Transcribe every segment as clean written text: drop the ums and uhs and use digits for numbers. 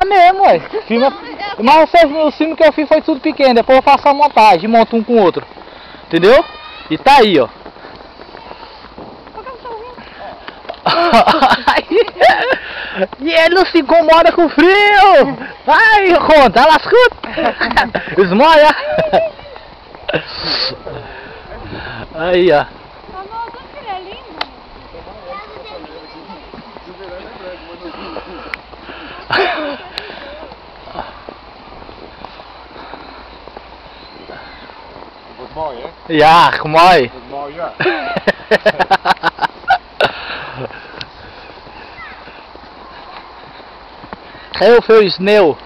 É mesmo, ué. Mas o filme que eu fiz foi tudo pequeno. Depois eu faço a montagem, monto um com o outro. Entendeu? E tá aí, ó. E ele não se incomoda com frio. Ai, conta, ela escuta. Esmoia. Aí, ó. Ja, mooi. Mooi, ja. Heel veel sneeuw.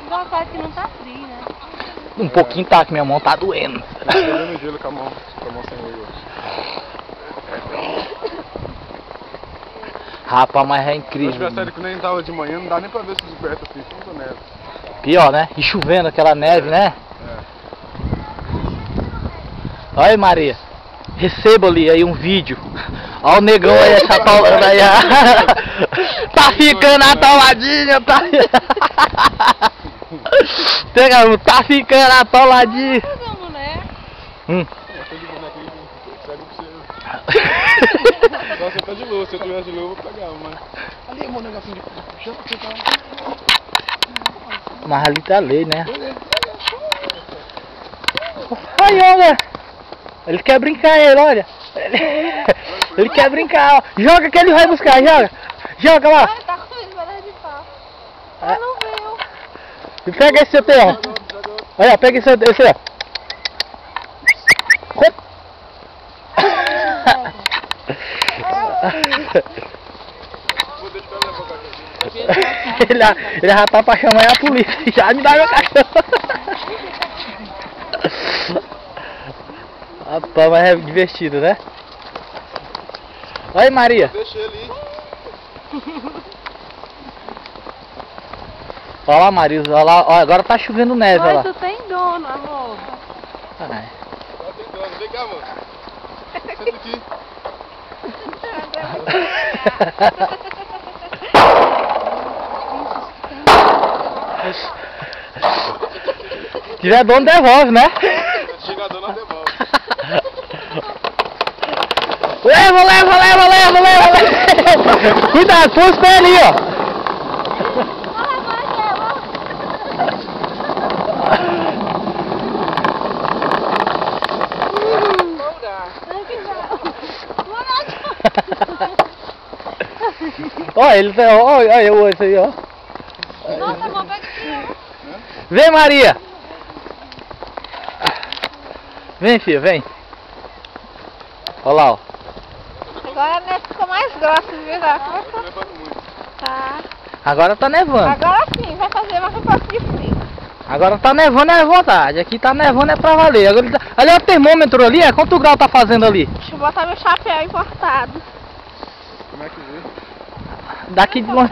Engraçado que não tá frio, né? Um pouquinho tá, que minha mão tá doendo. Tô pegando gelo com a mão sem língua. Rapaz, mas é Se incrível. tivesse sério que nem tava de manhã, não dá nem pra ver esses perto assim, tanta neve. Pior, né? E chovendo aquela neve, né? É. Olha aí, Maria. Receba ali aí um vídeo. Olha o negão aí, essa atolando aí. Tá ficando atoladinha, tá? Tá ficando atoladinho. Só você tá de lua, se eu tivesse de lua eu vou pegar, mas... Ali, meu negocinho de... Mas ali tá lei, né? Aí, olha. Ele quer brincar, ele, olha. Ele quer brincar, ó. Joga que ele vai buscar, joga. Joga lá. Ai, tá com ele, vai de pau. Ah, não veio. E pega esse outro aí, ó. Olha, pega esse aí, ó. Ele já tá pra chamar a polícia. Já me dá meu cachorro. Rapaz, mas é divertido, né? Olha aí, Maria. Deixa ele ir. Olha lá, Maria. Olha lá. Olha, agora tá chovendo neve, olha lá. Mas tu tem dono, amor. Ai. Já tem dono. Vem cá, mano. Senta aqui. Se tiver dono, devolve, né? Se chegar dono, não devolve. Leva. Cuidado, põe os pés ali, ó. Olha, ele tá, olha eu esse aí, ó. Nossa, amor, pega aqui, ó. Vem, Maria. Vem, filha, vem. Olha lá, ó. Agora a neve ficou mais grossa, viu? Tá nevando muito. Tá. Agora tá nevando. Agora sim, vai fazer mais um pouco de frio. Agora tá nevando é à vontade. Aqui tá nevando é pra valer. Agora, ali é o termômetro ali, é quanto grau tá fazendo ali? Deixa eu botar meu chapéu importado. Como é que vê? Daqui de longe.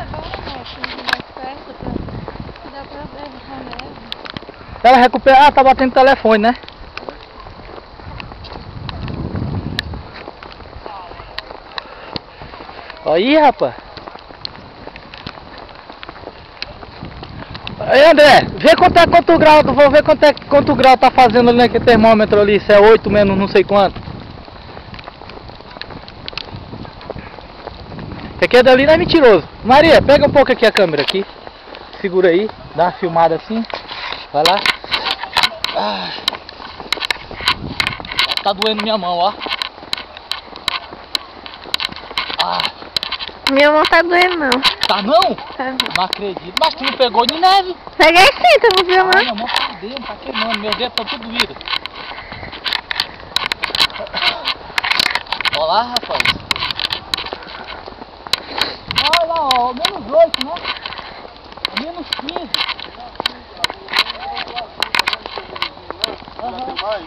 Ela recupera. Ah, tá batendo telefone, né? Aí, rapaz. Aí, André, vê quanto grau, vou ver quanto grau tá fazendo ali naquele termômetro ali, se é 8 menos não sei quanto. Esse aqui é dali, não é mentiroso. Maria, pega um pouco aqui a câmera aqui. Segura aí, dá uma filmada assim. Vai lá. Ah. Tá doendo minha mão, ó. Ah. Minha mão tá doendo, não. Tá não? Tá. Não acredito. Mas tu não pegou de neve? Peguei sim, tu não viu, Ah, não? minha mão tá ardendo, tá queimando. Meu dedo tá tudo doído. Olha lá, rapaz. Olha lá, ó, -8, né? -15. Já tem mais?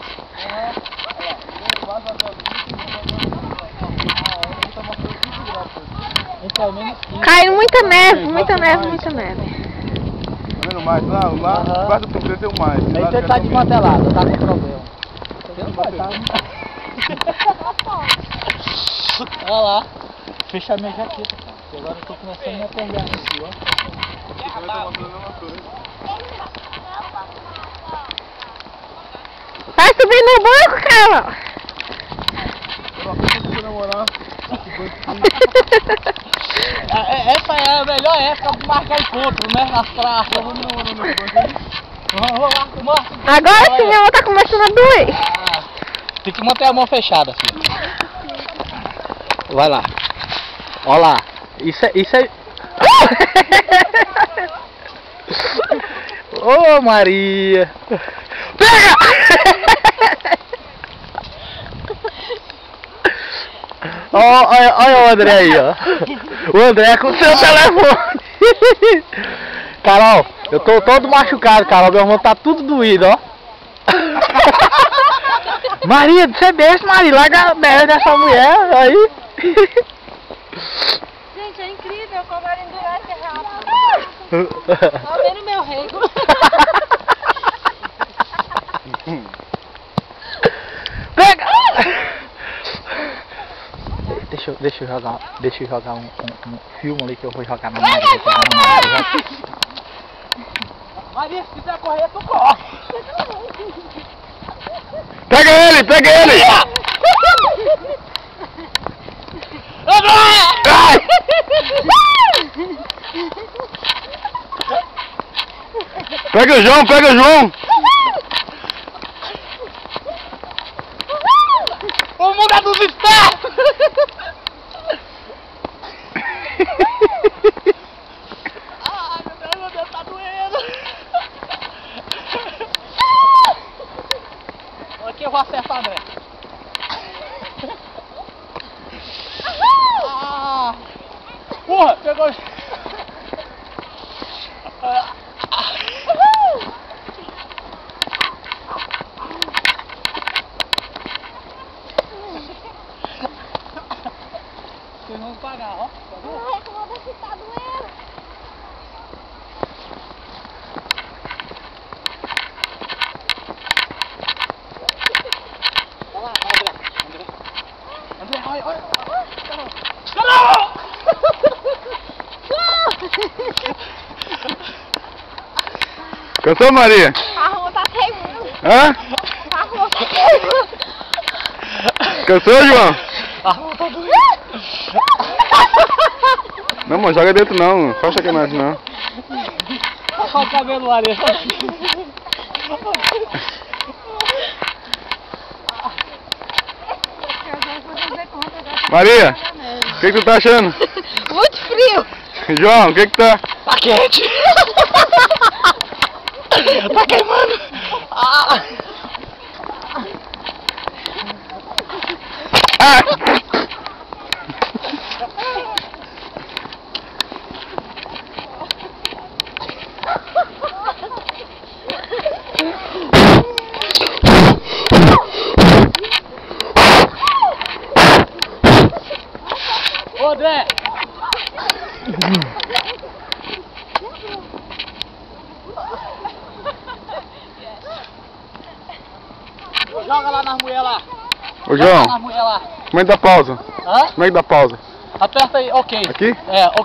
Então, -15. Caiu muita neve, muita neve. Tá vendo mais? Lá embaixo do tubo tem mais. Aí você tá desmantelado, tá com problema. Você não vai estar. Olha lá, fecha a minha jaqueta. Agora eu tô começando a pegar aqui, ó. Você vai estar mostrando a mesma coisa. Vai subir no banco, cara. Eu não acredito que você namorar. Essa é a melhor época de marcar encontro, né? Nas praças. Vamos namorando nesse banco aí? Vamos lá, mostra. Agora sim, minha mão tá começando a doer. Ah, tem que manter a mão fechada, filho. Vai lá. Ó lá. Isso é... Ô, Maria. Pega! Olha o André aí, ó. O André com o seu telefone. Carol, eu tô todo machucado, Carol. Meu irmão tá tudo doído, ó. Maria, você deixa, Maria. Larga a merda dessa mulher aí. Gente, é incrível como ela endurece rápido. Tá vendo meu rego? Pega! Deixa eu jogar um filme ali que eu vou jogar na Maria. Maria, se quiser correr, tu corre. Pega ele, pega ele! Ai! Pega o João, pega o João! O mundo é dos espertos! Ai, meu Deus, tá doendo! Aqui eu vou acertar, André. Ah! Porra, pegou! Vocês vão pagar, ó. Ai, como você tá doendo. Olha lá, André, olha. Carol! Cansou, Maria? A rua tá queimando. Hã? A rua tá queimando. Cansou, João? A rua tá doendo. Não, mano, joga dentro não. Faz sacanagem não. Olha o cabelo, Maria. Maria, o que tu tá achando? Muito frio. João, o que tá? Tá quente. Tá queimando. Ah. Ô, André! Joga lá nas mulheres lá. Ô, João, Nas mulheres lá. como é que dá pausa? Hã? Como é que dá pausa? Aperta aí, ok. Aqui? É, ok.